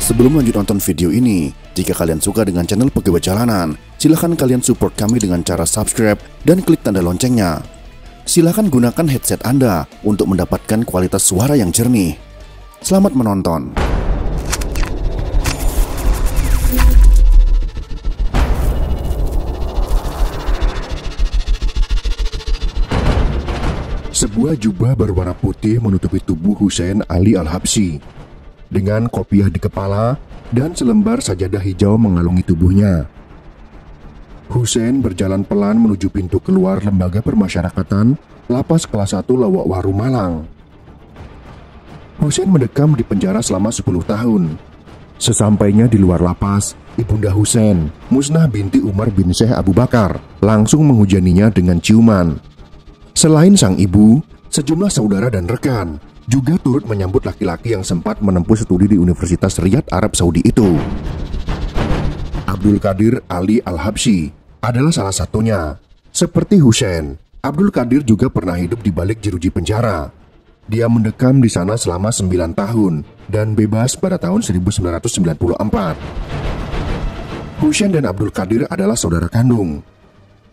Sebelum lanjut nonton video ini, jika kalian suka dengan channel Pegawai Jalanan, silahkan kalian support kami dengan cara subscribe dan klik tanda loncengnya. Silahkan gunakan headset Anda untuk mendapatkan kualitas suara yang jernih. Selamat menonton. Sebuah jubah berwarna putih menutupi tubuh Hussein Ali Al-Habsyi dengan kopiah di kepala dan selembar sajadah hijau mengalungi tubuhnya. Hussein berjalan pelan menuju pintu keluar lembaga permasyarakatan Lapas Kelas 1 Lowokwaru, Malang. Hussein mendekam di penjara selama 10 tahun. Sesampainya di luar lapas, Ibunda Hussein, Musnah binti Umar bin Syekh Abu Bakar, langsung menghujaninya dengan ciuman. Selain sang ibu, sejumlah saudara dan rekan juga turut menyambut laki-laki yang sempat menempuh studi di Universitas Riyadh, Arab Saudi itu. Abdul Qadir Ali Al-Habsyi adalah salah satunya. Seperti Hussein, Abdul Qadir juga pernah hidup di balik jeruji penjara. Dia mendekam di sana selama 9 tahun dan bebas pada tahun 1994. Hussein dan Abdul Qadir adalah saudara kandung.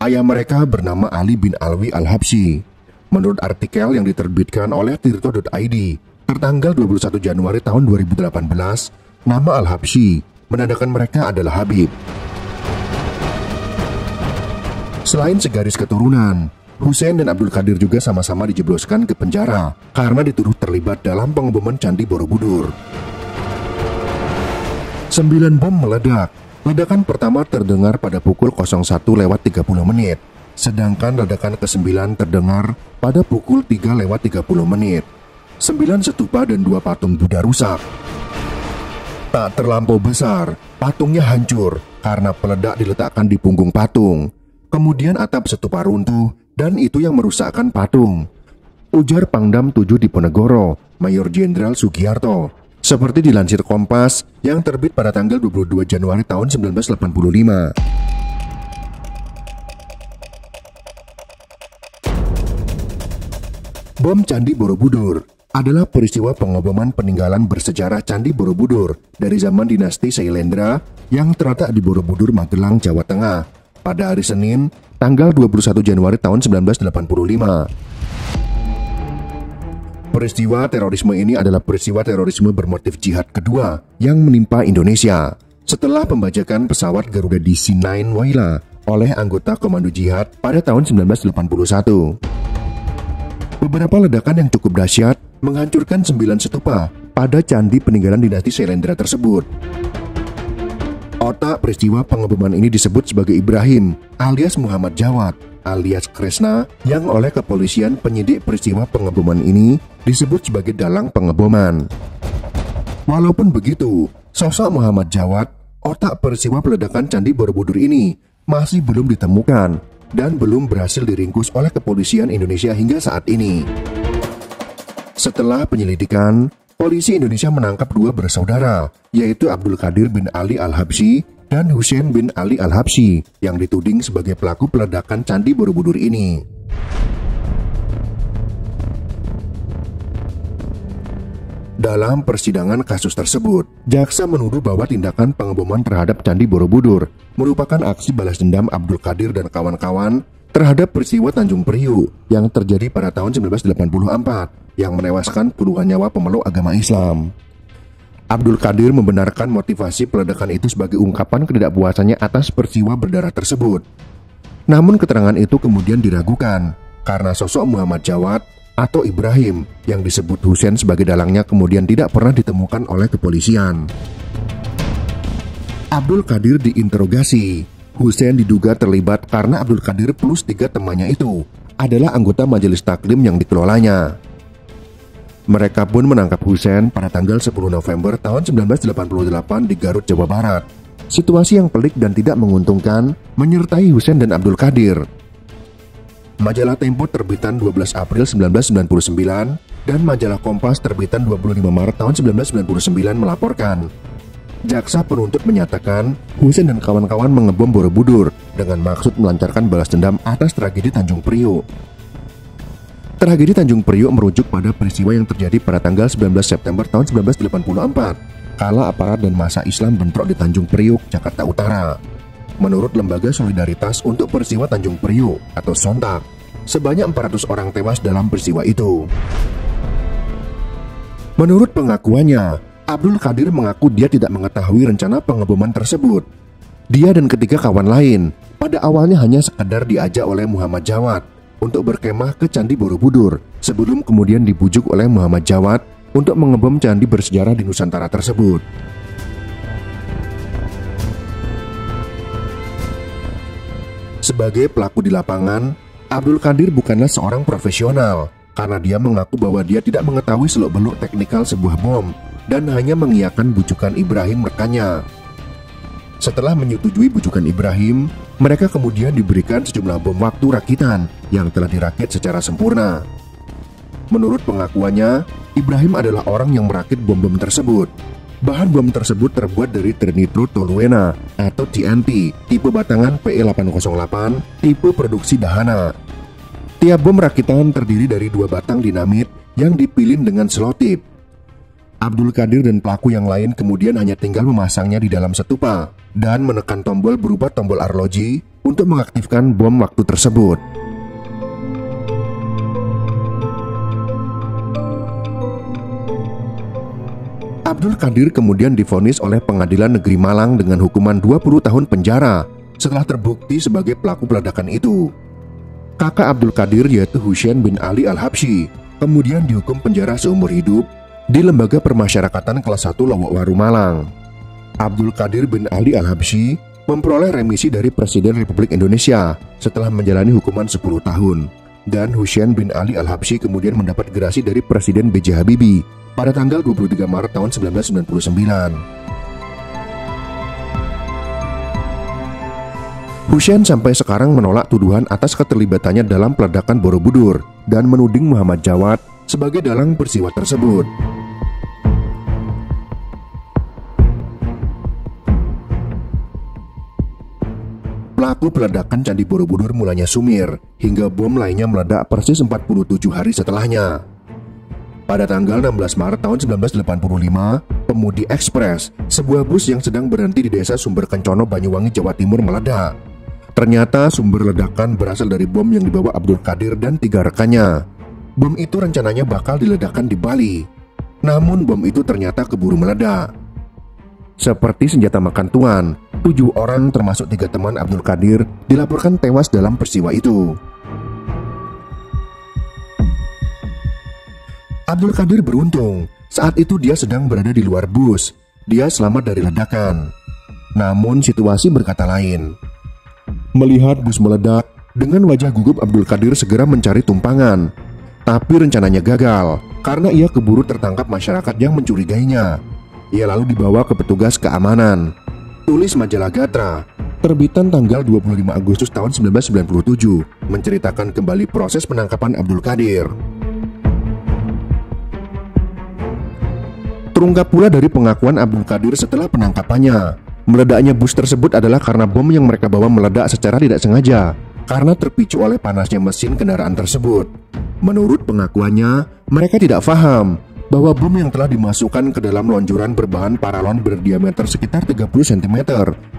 Ayah mereka bernama Ali bin Alwi Al-Habsyi. Menurut artikel yang diterbitkan oleh Tirto.id tertanggal 21 Januari tahun 2018, nama Al-Habsyi menandakan mereka adalah Habib. Selain segaris keturunan, Hussein dan Abdul Qadir juga sama-sama dijebloskan ke penjara karena dituduh terlibat dalam pengeboman Candi Borobudur. 9 bom meledak. Ledakan pertama terdengar pada pukul 01.30 menit. Sedangkan ledakan ke-9 terdengar pada pukul 3.30 menit. 9 stupa dan 2 patung Buddha rusak. Tak terlampau besar, patungnya hancur karena peledak diletakkan di punggung patung. Kemudian atap stupa runtuh dan itu yang merusakkan patung, ujar Pangdam 7 Diponegoro, Mayor Jenderal Sugiyarto. Seperti dilansir Kompas yang terbit pada tanggal 22 Januari tahun 1985. Bom Candi Borobudur adalah peristiwa pengeboman peninggalan bersejarah Candi Borobudur dari zaman dinasti Sailendra yang terletak di Borobudur, Magelang, Jawa Tengah pada hari Senin, tanggal 21 Januari tahun 1985. Peristiwa terorisme ini adalah peristiwa terorisme bermotif jihad kedua yang menimpa Indonesia setelah pembajakan pesawat Garuda DC-9 Waila oleh anggota Komando Jihad pada tahun 1981. Beberapa ledakan yang cukup dahsyat menghancurkan 9 stupa pada candi peninggalan dinasti Sailendra tersebut. Otak peristiwa pengeboman ini disebut sebagai Ibrahim alias Muhammad Jawad alias Kresna yang oleh kepolisian penyidik peristiwa pengeboman ini disebut sebagai dalang pengeboman. Walaupun begitu, sosok Muhammad Jawad, otak peristiwa peledakan Candi Borobudur ini masih belum ditemukan dan belum berhasil diringkus oleh kepolisian Indonesia hingga saat ini. Setelah penyelidikan, polisi Indonesia menangkap 2 bersaudara, yaitu Abdul Qadir bin Ali Al-Habsyi dan Hussein bin Ali Al-Habsyi yang dituding sebagai pelaku peledakan Candi Borobudur ini. Dalam persidangan kasus tersebut, jaksa menuduh bahwa tindakan pengeboman terhadap Candi Borobudur merupakan aksi balas dendam Abdul Qadir dan kawan-kawan terhadap peristiwa Tanjung Priuk yang terjadi pada tahun 1984 yang menewaskan puluhan nyawa pemeluk agama Islam. Abdul Qadir membenarkan motivasi peledakan itu sebagai ungkapan ketidakpuasannya atas peristiwa berdarah tersebut. Namun keterangan itu kemudian diragukan karena sosok Muhammad Jawad atau Ibrahim yang disebut Hussein sebagai dalangnya kemudian tidak pernah ditemukan oleh kepolisian. Abdul Qadir diinterogasi. Hussein diduga terlibat karena Abdul Qadir plus 3 temannya itu adalah anggota majelis taklim yang dikelolanya. Mereka pun menangkap Hussein pada tanggal 10 November tahun 1988 di Garut, Jawa Barat. Situasi yang pelik dan tidak menguntungkan menyertai Hussein dan Abdul Qadir. Majalah Tempo terbitan 12 April 1999 dan majalah Kompas terbitan 25 Maret tahun 1999 melaporkan jaksa penuntut menyatakan Hussein dan kawan-kawan mengebom Borobudur dengan maksud melancarkan balas dendam atas tragedi Tanjung Priuk. Tragedi Tanjung Priuk merujuk pada peristiwa yang terjadi pada tanggal 19 September tahun 1984 kala aparat dan massa Islam bentrok di Tanjung Priuk, Jakarta Utara. Menurut Lembaga Solidaritas untuk Peristiwa Tanjung Priuk atau Sontak, sebanyak 400 orang tewas dalam peristiwa itu. Menurut pengakuannya, Abdul Qadir mengaku dia tidak mengetahui rencana pengeboman tersebut. Dia dan ketiga kawan lain pada awalnya hanya sekedar diajak oleh Muhammad Jawad untuk berkemah ke Candi Borobudur sebelum kemudian dibujuk oleh Muhammad Jawad untuk mengebom candi bersejarah di Nusantara tersebut. Sebagai pelaku di lapangan, Abdul Qadir bukanlah seorang profesional karena dia mengaku bahwa dia tidak mengetahui seluk-beluk teknikal sebuah bom dan hanya mengiyakan bujukan Ibrahim rekannya. Setelah menyetujui bujukan Ibrahim, mereka kemudian diberikan sejumlah bom waktu rakitan yang telah dirakit secara sempurna. Menurut pengakuannya, Ibrahim adalah orang yang merakit bom-bom tersebut. Bahan bom tersebut terbuat dari trinitrotoluena atau TNT, tipe batangan PE808, tipe produksi Dahana. Tiap bom rakitan terdiri dari 2 batang dinamit yang dipilin dengan selotip. Abdul Qadir dan pelaku yang lain kemudian hanya tinggal memasangnya di dalam setupa dan menekan tombol berupa tombol arloji untuk mengaktifkan bom waktu tersebut. Abdul Qadir kemudian divonis oleh Pengadilan Negeri Malang dengan hukuman 20 tahun penjara setelah terbukti sebagai pelaku peledakan itu. Kakak Abdul Qadir yaitu Husain bin Ali Al-Habsyi kemudian dihukum penjara seumur hidup di Lembaga Permasyarakatan Kelas 1 Lowokwaru Malang. Abdul Qadir bin Ali Al-Habsyi memperoleh remisi dari Presiden Republik Indonesia setelah menjalani hukuman 10 tahun. Dan Husain bin Ali Al-Habsyi kemudian mendapat gerasi dari Presiden B.J. Habibie pada tanggal 23 Maret tahun 1999. Husain sampai sekarang menolak tuduhan atas keterlibatannya dalam peledakan Borobudur dan menuding Muhammad Jawad sebagai dalang peristiwa tersebut. Pelaku peledakan Candi Borobudur mulanya sumir hingga bom lainnya meledak persis 47 hari setelahnya. Pada tanggal 16 Maret tahun 1985, Pemudi Express, sebuah bus yang sedang berhenti di desa Sumber Kencono, Banyuwangi, Jawa Timur meledak. Ternyata sumber ledakan berasal dari bom yang dibawa Abdul Qadir dan 3 rekannya. Bom itu rencananya bakal diledakkan di Bali. Namun bom itu ternyata keburu meledak. Seperti senjata makan tuan, 7 orang termasuk 3 teman Abdul Qadir dilaporkan tewas dalam peristiwa itu. Abdul Qadir beruntung, saat itu dia sedang berada di luar bus. Dia selamat dari ledakan. Namun situasi berkata lain. Melihat bus meledak, dengan wajah gugup Abdul Qadir segera mencari tumpangan. Tapi rencananya gagal, karena ia keburu tertangkap masyarakat yang mencurigainya. Ia lalu dibawa ke petugas keamanan. Tulis majalah Gatra, terbitan tanggal 25 Agustus tahun 1997, menceritakan kembali proses penangkapan Abdul Qadir. Terungkap pula dari pengakuan Abdul Qadir setelah penangkapannya, meledaknya bus tersebut adalah karena bom yang mereka bawa meledak secara tidak sengaja, karena terpicu oleh panasnya mesin kendaraan tersebut. Menurut pengakuannya, mereka tidak paham bahwa bom yang telah dimasukkan ke dalam lonjoran berbahan paralon berdiameter sekitar 30 cm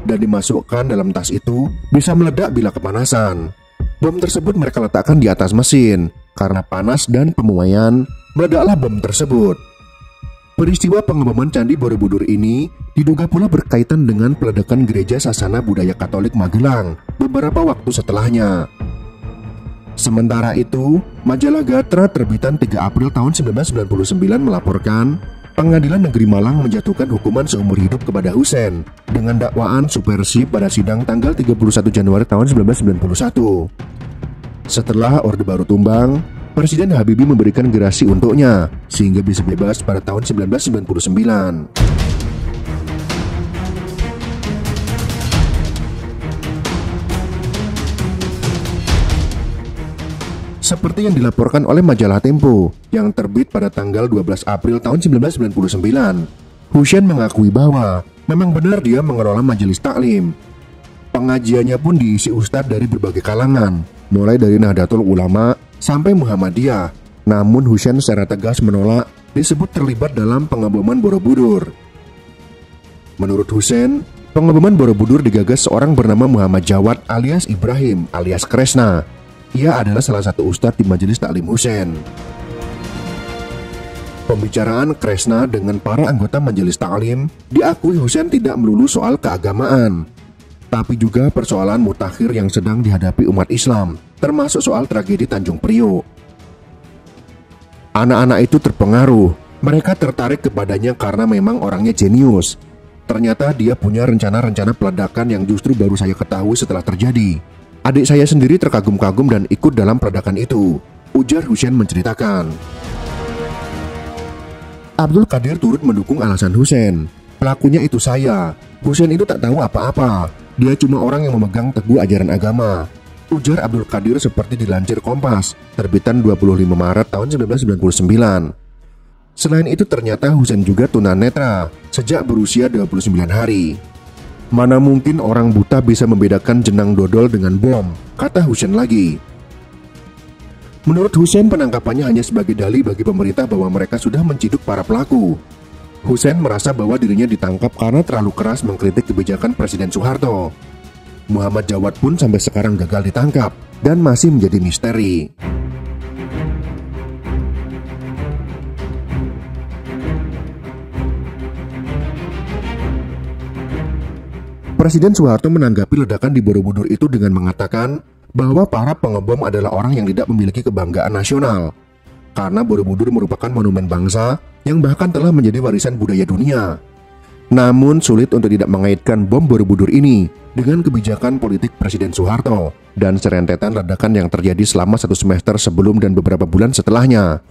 dan dimasukkan dalam tas itu bisa meledak bila kepanasan. Bom tersebut mereka letakkan di atas mesin. Karena panas dan pemuaian, meledaklah bom tersebut. Peristiwa pengeboman Candi Borobudur ini diduga pula berkaitan dengan peledakan Gereja Sasana Budaya Katolik Magelang beberapa waktu setelahnya. Sementara itu, majalah Gatra terbitan 3 April tahun 1999 melaporkan Pengadilan Negeri Malang menjatuhkan hukuman seumur hidup kepada Husain dengan dakwaan subversi pada sidang tanggal 31 Januari tahun 1991. Setelah Orde Baru tumbang, Presiden Habibie memberikan gerasi untuknya sehingga bisa bebas pada tahun 1999. Seperti yang dilaporkan oleh majalah Tempo yang terbit pada tanggal 12 April tahun 1999, Husain mengakui bahwa memang benar dia mengelola majelis taklim. Pengajiannya pun diisi ustadz dari berbagai kalangan, mulai dari Nahdlatul Ulama sampai Muhammadiyah. Namun Husain secara tegas menolak disebut terlibat dalam pengeboman Borobudur. Menurut Hussein, pengeboman Borobudur digagas seorang bernama Muhammad Jawad alias Ibrahim alias Kresna. Ia adalah salah satu ustadz di Majelis Taklim Hussein. Pembicaraan Kresna dengan para anggota Majelis Taklim diakui Hussein tidak melulu soal keagamaan, tapi juga persoalan mutakhir yang sedang dihadapi umat Islam, termasuk soal tragedi Tanjung Priok. Anak-anak itu terpengaruh, mereka tertarik kepadanya karena memang orangnya jenius. Ternyata dia punya rencana-rencana peledakan yang justru baru saya ketahui setelah terjadi. Adik saya sendiri terkagum-kagum dan ikut dalam peledakan itu, ujar Hussein menceritakan. Abdul Qadir turut mendukung alasan Hussein. Pelakunya itu saya. Hussein itu tak tahu apa-apa. Dia cuma orang yang memegang teguh ajaran agama, ujar Abdul Qadir seperti dilansir Kompas, terbitan 25 Maret tahun 1999. Selain itu ternyata Hussein juga tunanetra sejak berusia 29 hari. Mana mungkin orang buta bisa membedakan jenang dodol dengan bom, kata Hussein lagi. Menurut Hussein, penangkapannya hanya sebagai dalih bagi pemerintah bahwa mereka sudah menciduk para pelaku. Hussein merasa bahwa dirinya ditangkap karena terlalu keras mengkritik kebijakan Presiden Soeharto. Muhammad Jawad pun sampai sekarang gagal ditangkap dan masih menjadi misteri. Presiden Soeharto menanggapi ledakan di Borobudur itu dengan mengatakan bahwa para pengebom adalah orang yang tidak memiliki kebanggaan nasional, karena Borobudur merupakan monumen bangsa yang bahkan telah menjadi warisan budaya dunia. Namun sulit untuk tidak mengaitkan bom Borobudur ini dengan kebijakan politik Presiden Soeharto dan serentetan ledakan yang terjadi selama 1 semester sebelum dan beberapa bulan setelahnya.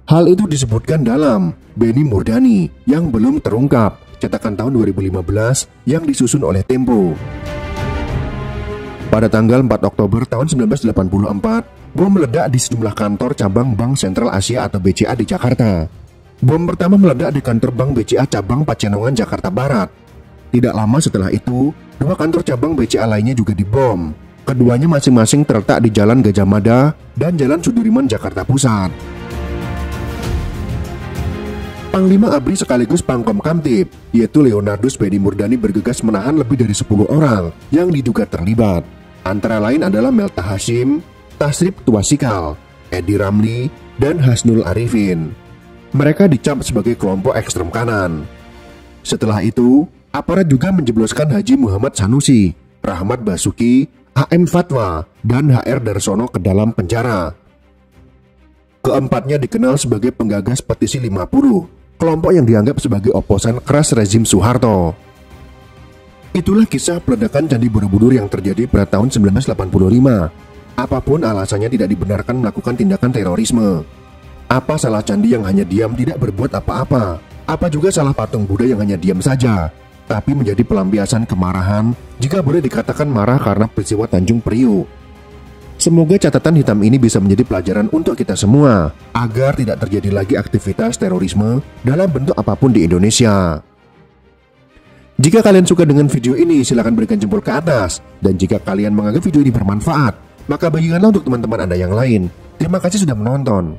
Hal itu disebutkan dalam Beni Murdani yang belum terungkap, cetakan tahun 2015 yang disusun oleh Tempo. Pada tanggal 4 Oktober tahun 1984, bom meledak di sejumlah kantor cabang Bank Sentral Asia atau BCA di Jakarta. Bom pertama meledak di kantor Bank BCA cabang Pacenongan, Jakarta Barat. Tidak lama setelah itu, 2 kantor cabang BCA lainnya juga dibom. Keduanya masing-masing terletak di Jalan Gajah Mada dan Jalan Sudirman, Jakarta Pusat. Panglima ABRI sekaligus Pangkom Kamtib, yaitu Leonardus Beni Murdani, bergegas menahan lebih dari 10 orang yang diduga terlibat. Antara lain adalah Melta Hashim, Tasrip Tuasikal, Edi Ramli, dan Hasnul Arifin. Mereka dicap sebagai kelompok ekstrem kanan. Setelah itu, aparat juga menjebloskan Haji Muhammad Sanusi, Rahmat Basuki, HM Fatwa, dan HR Darsono ke dalam penjara. Keempatnya dikenal sebagai penggagas petisi 50, kelompok yang dianggap sebagai oposan keras rezim Soeharto. Itulah kisah peledakan Candi Borobudur yang terjadi pada tahun 1985. Apapun alasannya, tidak dibenarkan melakukan tindakan terorisme. Apa salah candi yang hanya diam tidak berbuat apa-apa? Apa juga salah patung Buddha yang hanya diam saja, tapi menjadi pelampiasan kemarahan jika boleh dikatakan marah karena peristiwa Tanjung Priok? Semoga catatan hitam ini bisa menjadi pelajaran untuk kita semua, agar tidak terjadi lagi aktivitas terorisme dalam bentuk apapun di Indonesia. Jika kalian suka dengan video ini, silahkan berikan jempol ke atas. Dan jika kalian menganggap video ini bermanfaat, maka bagikanlah untuk teman-teman Anda yang lain. Terima kasih sudah menonton.